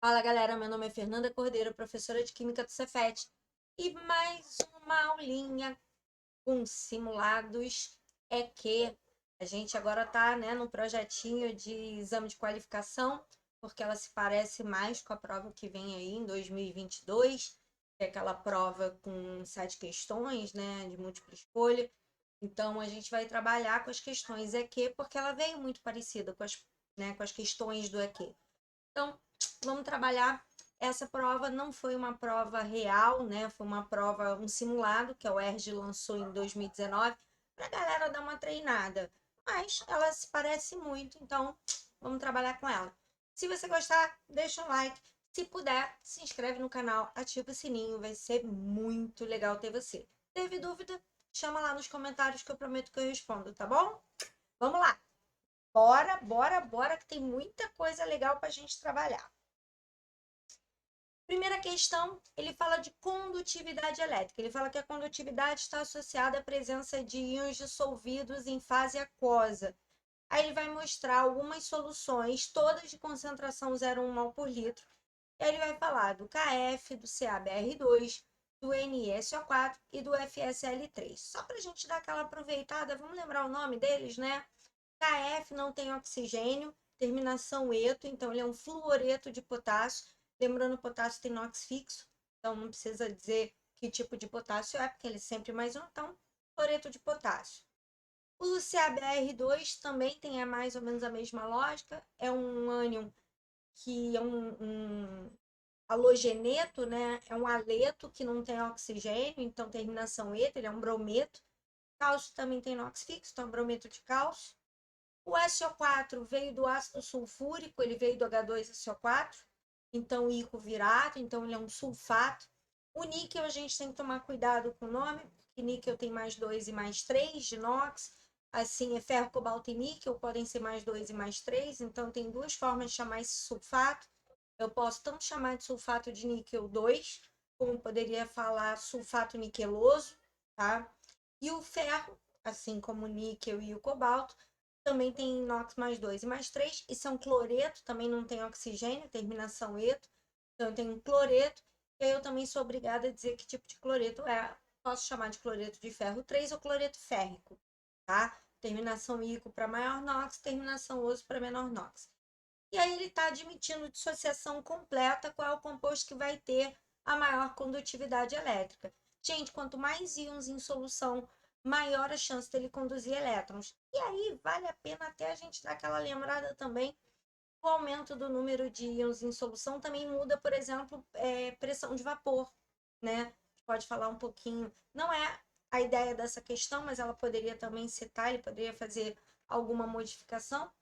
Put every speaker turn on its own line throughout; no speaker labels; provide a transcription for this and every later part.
Fala galera, meu nome é Fernanda Cordeiro, professora de Química do Cefet, e mais uma aulinha com simulados. É que a gente agora tá, né, no projetinho de exame de qualificação, porque ela se parece mais com a prova que vem aí em 2022, que é aquela prova com 7 questões, né, de múltipla escolha. Então a gente vai trabalhar com as questões EQ, porque ela veio muito parecida com as questões do EQ. Então, vamos trabalhar. Essa prova não foi uma prova real, né? Foi uma prova, um simulado que a UERJ lançou em 2019 para a galera dar uma treinada. Mas ela se parece muito, então vamos trabalhar com ela. Se você gostar, deixa um like. Se puder, se inscreve no canal, ativa o sininho, vai ser muito legal ter você. Teve dúvida? Chama lá nos comentários que eu prometo que eu respondo, tá bom? Vamos lá! Bora, bora, bora, que tem muita coisa legal para a gente trabalhar. Primeira questão, ele fala de condutividade elétrica. Ele fala que a condutividade está associada à presença de íons dissolvidos em fase aquosa. Aí ele vai mostrar algumas soluções, todas de concentração 0,1 mol por litro. E aí ele vai falar do KF, do CaBr2, do NiSO4 e do FSL3. Só para a gente dar aquela aproveitada, vamos lembrar o nome deles, né? KF não tem oxigênio, terminação eto, então ele é um fluoreto de potássio. Lembrando, o potássio tem NOx fixo, então não precisa dizer que tipo de potássio é, porque ele é sempre mais um, então, fluoreto de potássio. O CaBr2 também tem mais ou menos a mesma lógica, é um ânion que é um halogeneto, né? É um aleto que não tem oxigênio, então terminação eto, ele é um brometo. Cálcio também tem NOx fixo, então brometo de cálcio. O SO4 veio do ácido sulfúrico, ele veio do H2SO4, então Ico virato, então ele é um sulfato. O níquel a gente tem que tomar cuidado com o nome, porque níquel tem mais 2 e mais 3 de NOx, assim é ferro, cobalto e níquel, podem ser mais 2 e mais 3, então tem duas formas de chamar esse sulfato. Eu posso tanto chamar de sulfato de níquel 2, como poderia falar sulfato niqueloso, tá? E o ferro, assim como o níquel e o cobalto, também tem inox mais 2 e mais 3, e são cloreto, também não tem oxigênio, terminação eto, então eu tenho um cloreto, e aí eu também sou obrigada a dizer que tipo de cloreto é. Posso chamar de cloreto de ferro 3 ou cloreto férrico, tá? Terminação ico para maior NOx, terminação oso para menor NOx. E aí ele está admitindo dissociação completa, qual é o composto que vai ter a maior condutividade elétrica. Gente, quanto mais íons em solução, maior a chance dele conduzir elétrons. E aí vale a pena até a gente dar aquela lembrada também. O aumento do número de íons em solução também muda, por exemplo, pressão de vapor, né? Pode falar um pouquinho. Não é a ideia dessa questão, mas ela poderia também citar, ele poderia fazer alguma modificação.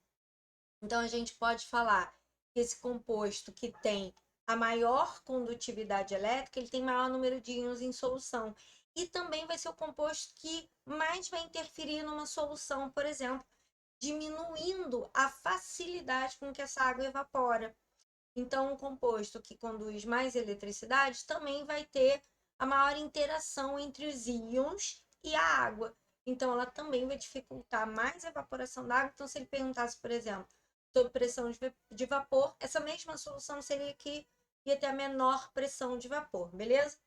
Então, a gente pode falar que esse composto que tem a maior condutividade elétrica, ele tem maior número de íons em solução. E também vai ser o composto que mais vai interferir numa solução, por exemplo, diminuindo a facilidade com que essa água evapora. Então, um composto que conduz mais eletricidade também vai ter a maior interação entre os íons e a água. Então, ela também vai dificultar mais a evaporação da água. Então, se ele perguntasse, por exemplo, sob pressão de vapor, essa mesma solução seria que ia ter a menor pressão de vapor, beleza?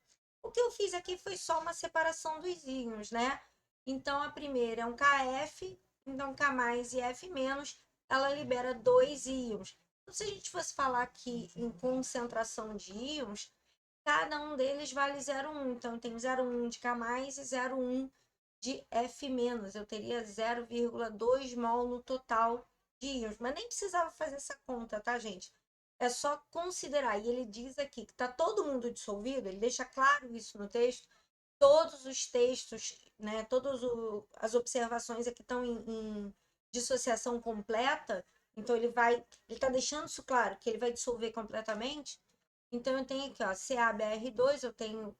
O que eu fiz aqui foi só uma separação dos íons, né? Então, a primeira é um KF, então K mais e F menos, ela libera dois íons. Então, se a gente fosse falar aqui em concentração de íons, cada um deles vale 0,1. Então, eu tenho 0,1 de K mais e 0,1 de F menos. Eu teria 0,2 mol no total de íons. Mas nem precisava fazer essa conta, tá, gente? É só considerar. E ele diz aqui que está todo mundo dissolvido, ele deixa claro isso no texto. Todos os textos, né, todas as observações aqui estão em dissociação completa. Então ele está deixando isso claro, que ele vai dissolver completamente. Então eu tenho aqui, ó, CaBr2, eu tenho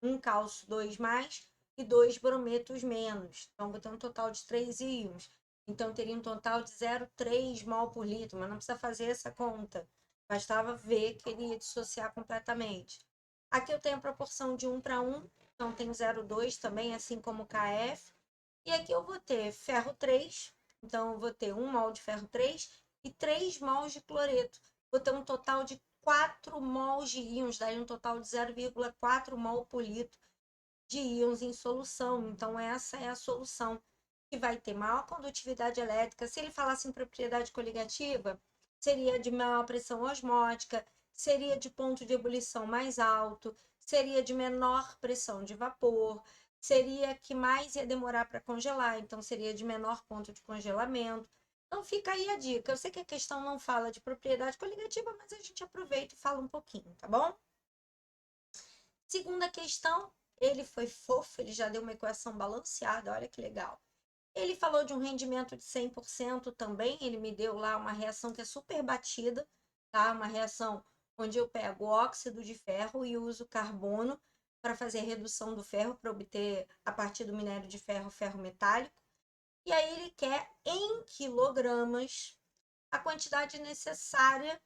um cálcio 2 mais e dois brometos menos. Então vou ter um total de 3 íons. Então teria um total de 0,3 mol por litro, mas não precisa fazer essa conta. Bastava ver que ele ia dissociar completamente. Aqui eu tenho a proporção de 1 para 1, então tem 0,2 também, assim como o KF. E aqui eu vou ter ferro 3, então eu vou ter 1 mol de ferro 3 e 3 mols de cloreto. Vou ter um total de 4 mols de íons, daí um total de 0,4 mol por litro de íons em solução. Então, essa é a solução que vai ter maior condutividade elétrica. Se ele falasse em propriedade coligativa, seria de maior pressão osmótica, seria de ponto de ebulição mais alto, seria de menor pressão de vapor, seria que mais ia demorar para congelar, então seria de menor ponto de congelamento. Então fica aí a dica. Eu sei que a questão não fala de propriedade coligativa, mas a gente aproveita e fala um pouquinho, tá bom? Segunda questão, ele foi fofo, ele já deu uma equação balanceada, olha que legal. Ele falou de um rendimento de 100% também, ele me deu lá uma reação que é super batida, tá? Uma reação onde eu pego óxido de ferro e uso carbono para fazer a redução do ferro, para obter, a partir do minério de ferro, ferro metálico. E aí ele quer em quilogramas a quantidade necessária,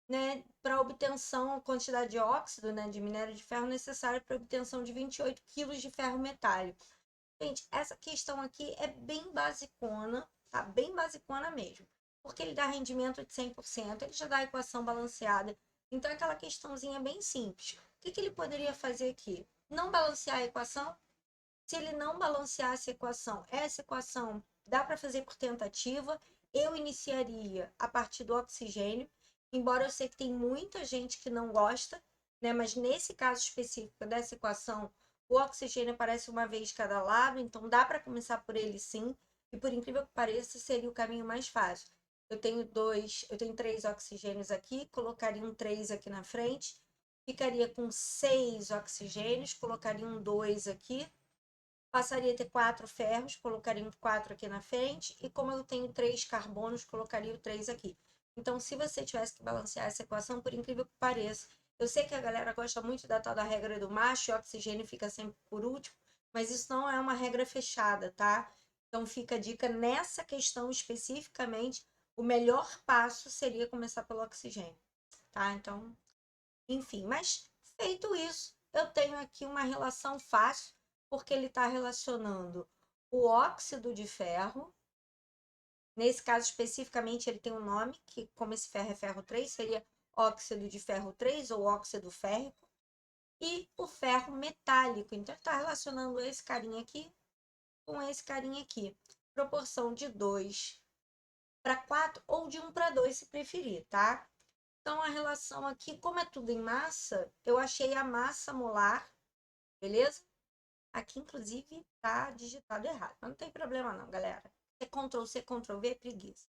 né, para obtenção, a quantidade de óxido, né, de minério de ferro necessária para obtenção de 28 quilos de ferro metálico. Gente, essa questão aqui é bem basicona, tá? Bem basicona mesmo. Porque ele dá rendimento de 100%, ele já dá a equação balanceada. Então, é aquela questãozinha bem simples. O que ele poderia fazer aqui? Não balancear a equação? Se ele não balanceasse a equação, essa equação dá para fazer por tentativa. Eu iniciaria a partir do oxigênio, embora eu sei que tem muita gente que não gosta, né? Mas nesse caso específico dessa equação, o oxigênio aparece uma vez cada lado, então dá para começar por ele sim, e por incrível que pareça, seria o caminho mais fácil. Eu tenho 3 oxigênios aqui, colocaria um 3 aqui na frente, ficaria com 6 oxigênios, colocaria um 2 aqui, passaria a ter 4 ferros, colocaria um 4 aqui na frente, e como eu tenho 3 carbonos, colocaria o 3 aqui. Então, se você tivesse que balancear essa equação, por incrível que pareça, eu sei que a galera gosta muito da tal da regra do macho, e o oxigênio fica sempre por último, mas isso não é uma regra fechada, tá? Então, fica a dica nessa questão especificamente, o melhor passo seria começar pelo oxigênio, tá? Então, enfim, mas feito isso, eu tenho aqui uma relação fácil, porque ele está relacionando o óxido de ferro, nesse caso especificamente ele tem um nome, que como esse ferro é ferro 3, seria óxido de ferro 3 ou óxido férrico, e o ferro metálico. Então, está relacionando esse carinha aqui com esse carinha aqui. Proporção de 2 para 4 ou de 1 para 2, se preferir, tá? Então, a relação aqui, como é tudo em massa, eu achei a massa molar, beleza? Aqui, inclusive, tá digitado errado, mas não tem problema não, galera. É Ctrl+C, Ctrl+V, preguiça.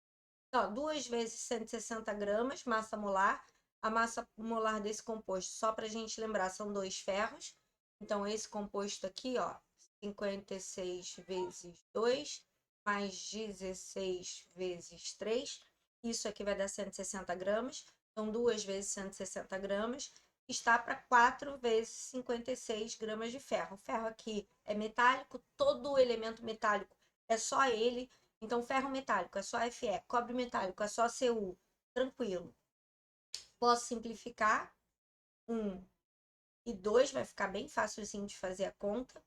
Então, 2 vezes 160 gramas, massa molar. A massa molar desse composto, só para a gente lembrar, são 2 ferros. Então, esse composto aqui, ó, 56 vezes 2, mais 16 vezes 3. Isso aqui vai dar 160 gramas. Então, 2 vezes 160 gramas está para 4 vezes 56 gramas de ferro. O ferro aqui é metálico, todo elemento metálico é só ele. Então, ferro metálico é só Fe, cobre metálico é só Cu. Tranquilo. Posso simplificar. 1 e 2 vai ficar bem facilzinho de fazer a conta.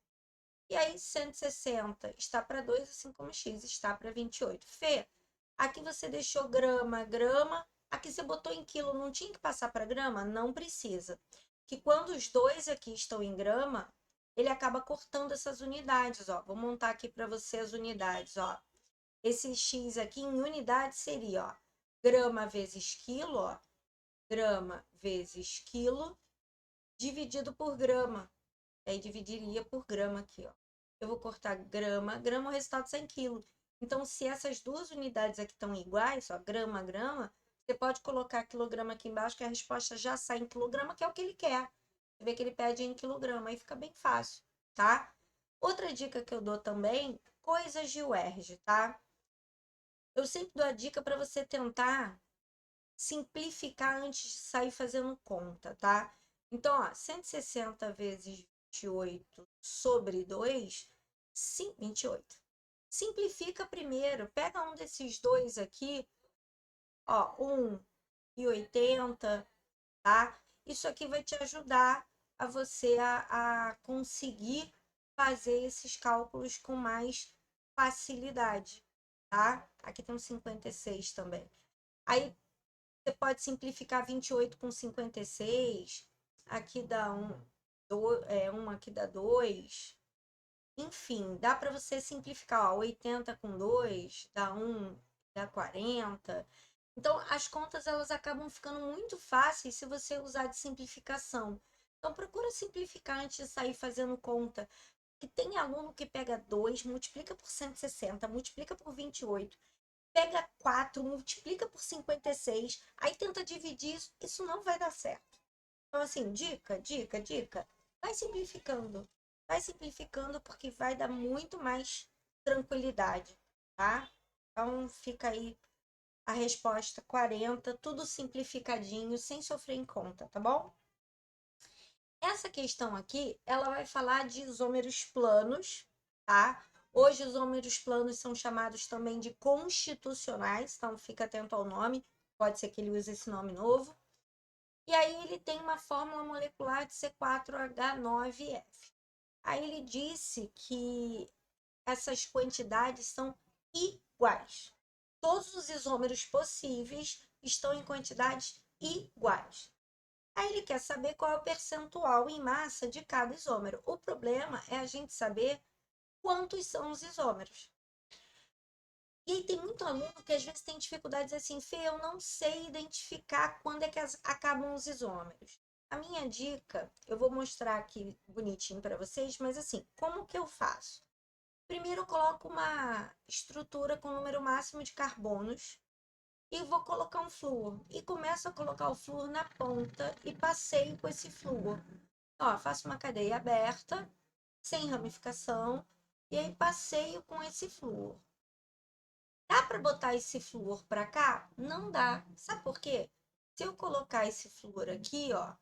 E aí, 160 está para 2, assim como x está para 28. Fê, aqui você deixou grama, grama. Aqui você botou em quilo, não tinha que passar para grama? Não precisa. Que quando os dois aqui estão em grama, ele acaba cortando essas unidades, ó. Vou montar aqui para você as unidades, ó. Esse x aqui em unidade seria, ó, grama vezes quilo, ó. Grama vezes quilo, dividido por grama. Aí dividiria por grama aqui, ó. Eu vou cortar grama, grama é o resultado 100 quilos. Então, se essas duas unidades aqui estão iguais, ó, grama, grama, você pode colocar quilograma aqui embaixo, que a resposta já sai em quilograma, que é o que ele quer. Você vê que ele pede em quilograma, aí fica bem fácil, tá? Outra dica que eu dou também, coisas de UERJ, tá? Eu sempre dou a dica para você tentar simplificar antes de sair fazendo conta, tá? Então, ó, 160 vezes 28 sobre 2, sim, 28. Simplifica primeiro, pega um desses dois aqui, ó, 1,80, tá? Isso aqui vai te ajudar a você a conseguir fazer esses cálculos com mais facilidade, tá? Aqui tem um 56 também. Aí, Você pode simplificar 28 com 56. Aqui dá uma aqui dá 2. Enfim, dá para você simplificar. Ó, 80 com 2 dá 1, dá 40. Então, as contas elas acabam ficando muito fáceis se você usar de simplificação. Então, procura simplificar antes de sair fazendo conta. Que tem aluno que pega 2, multiplica por 160, multiplica por 28, pega 4, multiplica por 56, aí tenta dividir isso. Isso não vai dar certo. Então, assim, dica. Vai simplificando. Vai simplificando porque vai dar muito mais tranquilidade, tá? Então, fica aí a resposta 40, tudo simplificadinho, sem sofrer em conta, tá bom? Essa questão aqui, ela vai falar de isômeros planos, tá? Hoje, os isômeros planos são chamados também de constitucionais, então fica atento ao nome, pode ser que ele use esse nome novo. E aí ele tem uma fórmula molecular de C4H9F. Aí ele disse que essas quantidades são iguais. Todos os isômeros possíveis estão em quantidades iguais. Aí ele quer saber qual é o percentual em massa de cada isômero. O problema é a gente saber quantos são os isômeros. E aí tem muito aluno que às vezes tem dificuldades assim, Fê, eu não sei identificar quando é que acabam os isômeros. A minha dica, eu vou mostrar aqui bonitinho para vocês, mas assim, como que eu faço? Primeiro eu coloco uma estrutura com número máximo de carbonos e vou colocar um flúor. E começo a colocar o flúor na ponta e passeio com esse flúor. Ó, faço uma cadeia aberta, sem ramificação, e aí passeio com esse flúor. Dá para botar esse flúor para cá? Não dá. Sabe por quê? Se eu colocar esse flúor aqui, ó,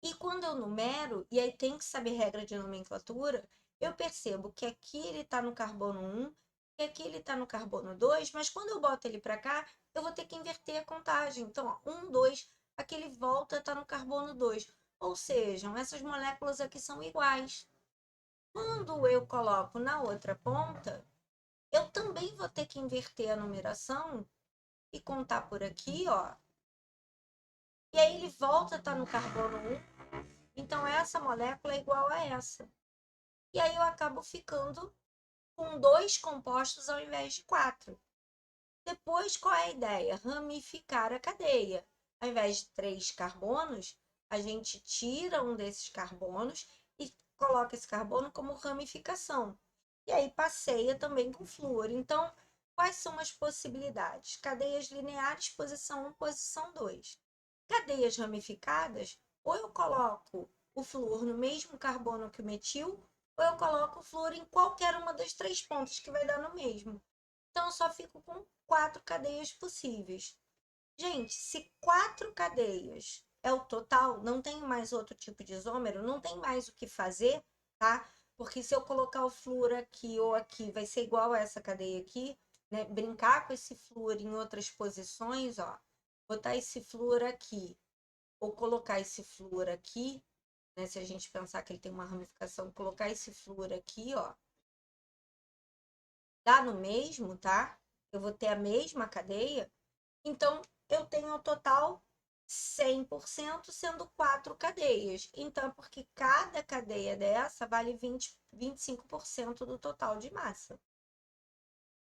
e quando eu numero, e aí tem que saber regra de nomenclatura, eu percebo que aqui ele está no carbono 1, que aqui ele está no carbono 2, mas quando eu boto ele para cá, eu vou ter que inverter a contagem. Então, ó, 1, 2, aqui ele volta a estar no carbono 2. Ou seja, essas moléculas aqui são iguais. Quando eu coloco na outra ponta, eu também vou ter que inverter a numeração e contar por aqui, ó. E aí ele volta a estar no carbono 1. Então, essa molécula é igual a essa. E aí eu acabo ficando com 2 compostos ao invés de 4. Depois, qual é a ideia? Ramificar a cadeia. Ao invés de 3 carbonos, a gente tira um desses carbonos e coloca esse carbono como ramificação. E aí passeia também com flúor. Então, quais são as possibilidades? Cadeias lineares, posição 1, posição 2. Cadeias ramificadas, ou eu coloco o flúor no mesmo carbono que o metil, ou eu coloco o flúor em qualquer uma das 3 pontas, que vai dar no mesmo. Então, eu só fico com 4 cadeias possíveis. Gente, se 4 cadeias é o total, não tem mais outro tipo de isômero, não tem mais o que fazer, tá? Porque se eu colocar o flúor aqui ou aqui, vai ser igual a essa cadeia aqui, né? Brincar com esse flúor em outras posições, ó. Botar esse flúor aqui, ou colocar esse flúor aqui, né? Se a gente pensar que ele tem uma ramificação, colocar esse flúor aqui, ó. Dá no mesmo, tá? Eu vou ter a mesma cadeia. Então, eu tenho ao total 100%, sendo 4 cadeias. Então, porque cada cadeia dessa vale 25% do total de massa.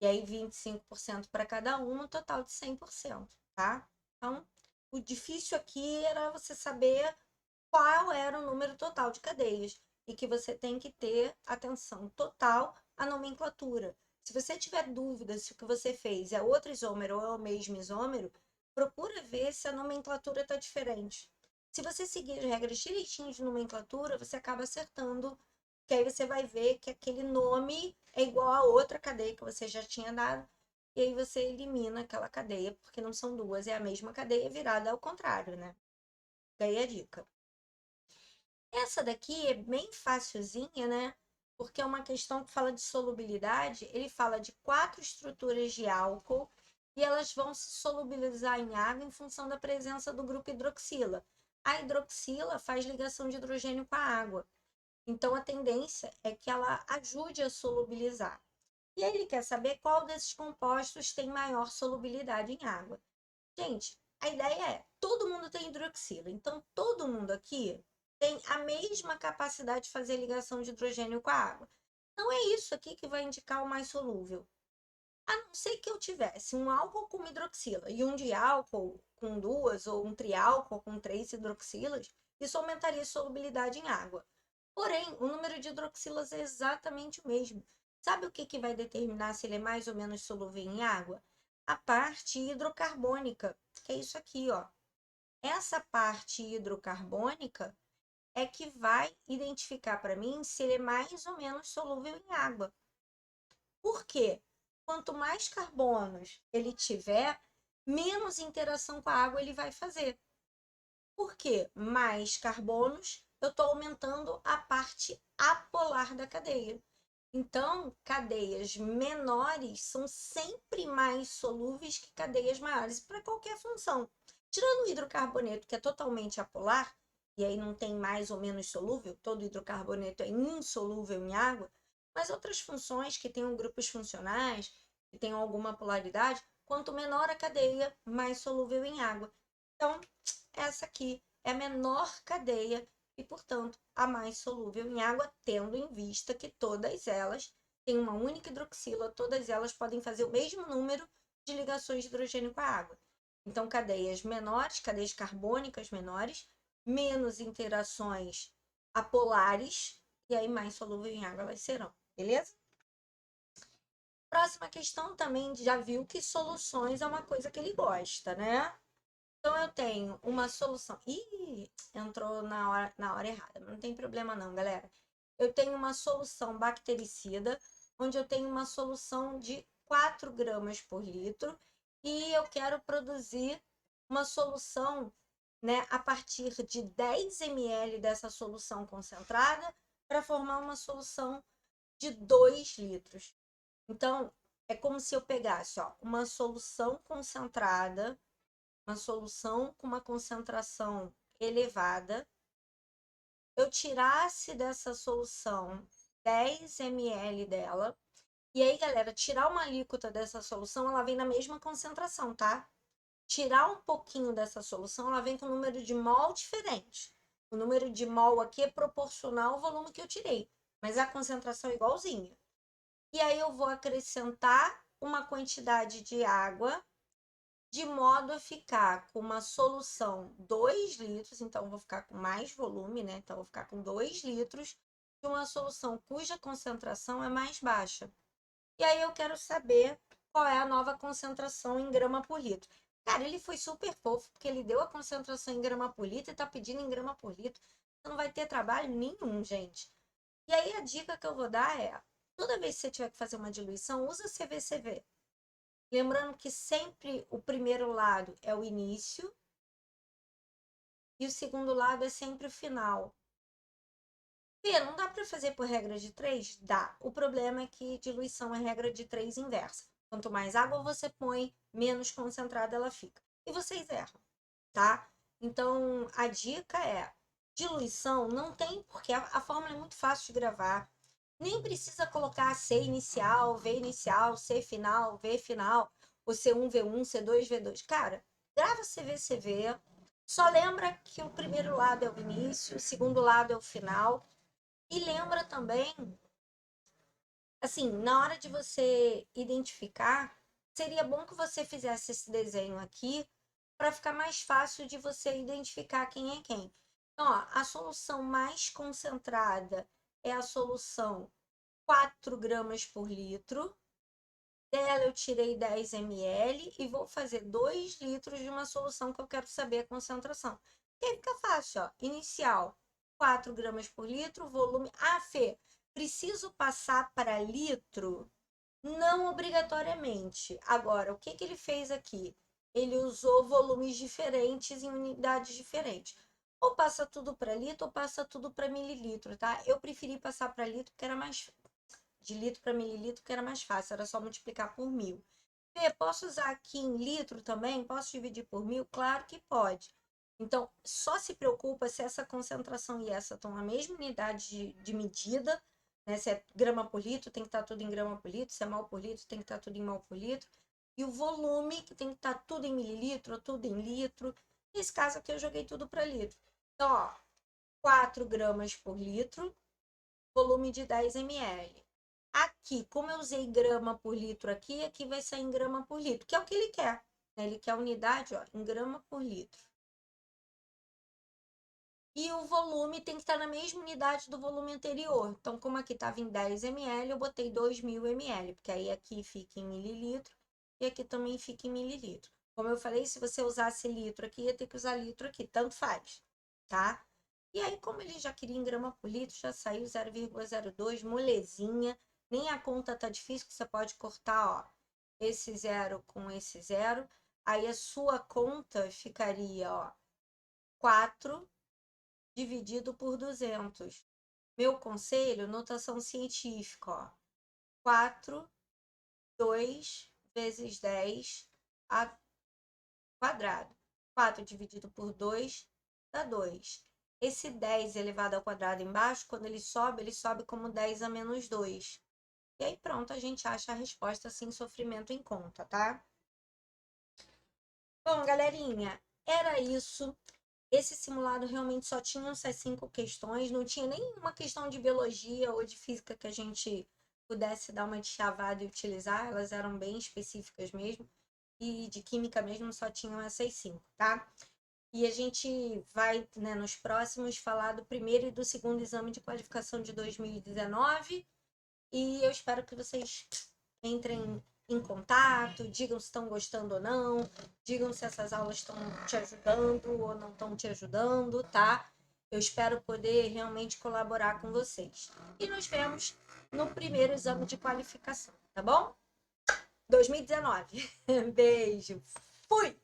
E aí, 25% para cada uma, um total de 100%, tá? Então, o difícil aqui era você saber qual era o número total de cadeias e que você tem que ter atenção total à nomenclatura. Se você tiver dúvida se o que você fez é outro isômero ou é o mesmo isômero, procura ver se a nomenclatura está diferente. Se você seguir as regras direitinho de nomenclatura, você acaba acertando, que aí você vai ver que aquele nome é igual a outra cadeia que você já tinha dado, e aí você elimina aquela cadeia, porque não são duas, é a mesma cadeia virada ao contrário, né? Daí a dica. Essa daqui é bem facilzinha, né? Porque é uma questão que fala de solubilidade. Ele fala de 4 estruturas de álcool e elas vão se solubilizar em água em função da presença do grupo hidroxila. A hidroxila faz ligação de hidrogênio com a água. Então, a tendência é que ela ajude a solubilizar. E aí ele quer saber qual desses compostos tem maior solubilidade em água. Gente, a ideia é, todo mundo tem hidroxila, então todo mundo aqui tem a mesma capacidade de fazer ligação de hidrogênio com a água. Não é isso aqui que vai indicar o mais solúvel. A não ser que eu tivesse um álcool com hidroxila e um diálcool com duas, ou um triálcool com 3 hidroxilas, isso aumentaria a solubilidade em água. Porém, o número de hidroxilas é exatamente o mesmo. Sabe o que vai determinar se ele é mais ou menos solúvel em água? A parte hidrocarbônica, que é isso aqui, ó. Essa parte hidrocarbônica é que vai identificar para mim se ele é mais ou menos solúvel em água. Por quê? Quanto mais carbonos ele tiver, menos interação com a água ele vai fazer. Por quê? Mais carbonos, eu estou aumentando a parte apolar da cadeia. Então, cadeias menores são sempre mais solúveis que cadeias maiores para qualquer função. Tirando o hidrocarboneto, que é totalmente apolar, e aí não tem mais ou menos solúvel, todo hidrocarboneto é insolúvel em água, mas outras funções que tenham grupos funcionais, que tenham alguma polaridade, quanto menor a cadeia, mais solúvel em água. Então, essa aqui é a menor cadeia e, portanto, a mais solúvel em água, tendo em vista que todas elas têm uma única hidroxila, todas elas podem fazer o mesmo número de ligações de hidrogênio com a água. Então, cadeias menores, cadeias carbônicas menores, menos interações apolares, e aí mais solúvel em água elas serão, beleza? Próxima questão também já viu que soluções é uma coisa que ele gosta, né? Então, eu tenho uma solução. Ih, entrou na hora errada, mas não tem problema não, galera. Eu tenho uma solução bactericida, onde eu tenho uma solução de 4 gramas por litro, e eu quero produzir uma solução, né, a partir de 10 ml dessa solução concentrada, para formar uma solução de 2 litros. Então, é como se eu pegasse, ó, uma solução concentrada, uma solução com uma concentração elevada, eu tirasse dessa solução 10 ml dela, e aí, galera, tirar uma alíquota dessa solução, ela vem na mesma concentração, tá? Tirar um pouquinho dessa solução, ela vem com um número de mol diferente. O número de mol aqui é proporcional ao volume que eu tirei, mas a concentração é igualzinha. E aí eu vou acrescentar uma quantidade de água de modo a ficar com uma solução 2 litros, então eu vou ficar com mais volume, né? Então eu vou ficar com 2 litros de uma solução cuja concentração é mais baixa. E aí eu quero saber qual é a nova concentração em grama por litro. Cara, ele foi super fofo, porque ele deu a concentração em grama por litro e tá pedindo em grama por litro. Você não vai ter trabalho nenhum, gente. E aí a dica que eu vou dar é, toda vez que você tiver que fazer uma diluição, usa CVCV. Lembrando que sempre o primeiro lado é o início e o segundo lado é sempre o final. Pê, não dá para fazer por regra de 3? Dá. O problema é que diluição é regra de 3 inversa. Quanto mais água você põe, menos concentrada ela fica. E vocês erram, tá? Então, a dica é, diluição não tem, porque a fórmula é muito fácil de gravar. Nem precisa colocar C inicial, V inicial, C final, V final, ou C1, V1, C2, V2. Cara, grava CV, CV. Só lembra que o primeiro lado é o início, o segundo lado é o final. E lembra também, assim, na hora de você identificar, seria bom que você fizesse esse desenho aqui para ficar mais fácil de você identificar quem é quem. Então, ó, a solução mais concentrada é a solução 4 gramas por litro. Dela eu tirei 10 ml e vou fazer 2 litros de uma solução que eu quero saber a concentração. E aí fica fácil, ó. Inicial, 4 gramas por litro, volume... Ah, Fê, preciso passar para litro? Não obrigatoriamente. Agora, o que ele fez aqui? Ele usou volumes diferentes em unidades diferentes. Ou passa tudo para litro ou passa tudo para mililitro, tá? Eu preferi passar para litro porque era mais de litro para mililitro, que era mais fácil, era só multiplicar por 1000. Fê, posso usar aqui em litro também? Posso dividir por 1000? Claro que pode. Então, só se preocupa se essa concentração e essa estão na mesma unidade de medida, né? Se é grama por litro, tem que estar tudo em grama por litro, se é mol por litro, tem que estar tudo em mol por litro. e o volume, que tem que estar tudo em mililitro, tudo em litro. Nesse caso aqui eu joguei tudo para litro. Então, ó, 4 gramas por litro, volume de 10 ml. Aqui, como eu usei grama por litro aqui vai ser em grama por litro, que é o que ele quer. Né? Ele quer a unidade, ó, em grama por litro. E o volume tem que estar na mesma unidade do volume anterior. Então, como aqui estava em 10 ml, eu botei 2.000 ml, porque aí aqui fica em mililitro e aqui também fica em mililitro. Como eu falei, se você usasse litro aqui, ia ter que usar litro aqui, tanto faz, tá? E aí, como ele já queria em grama por litro, já saiu 0,02, molezinha. Nem a conta tá difícil, que você pode cortar, ó, esse zero com esse zero. Aí a sua conta ficaria, ó, 4 dividido por 200. Meu conselho, notação científica, ó. 4, 2 vezes 10 a quadrado. 4 dividido por 2 dá 2. Esse 10 elevado ao quadrado embaixo, quando ele sobe como 10 a menos 2. E aí pronto, a gente acha a resposta sem sofrimento em conta, tá? Bom, galerinha, era isso. Esse simulado realmente só tinha essas 5 questões, não tinha nenhuma questão de biologia ou de física que a gente pudesse dar uma deschavada e utilizar, elas eram bem específicas mesmo, e de química mesmo só tinham essas 5, tá? E a gente vai, né, nos próximos falar do primeiro e do segundo exame de qualificação de 2019, e eu espero que vocês entrem em contato, digam se estão gostando ou não, digam se essas aulas estão te ajudando ou não estão te ajudando, tá? Eu espero poder realmente colaborar com vocês. E nos vemos no primeiro exame de qualificação, tá bom? 2019. Beijo. Fui!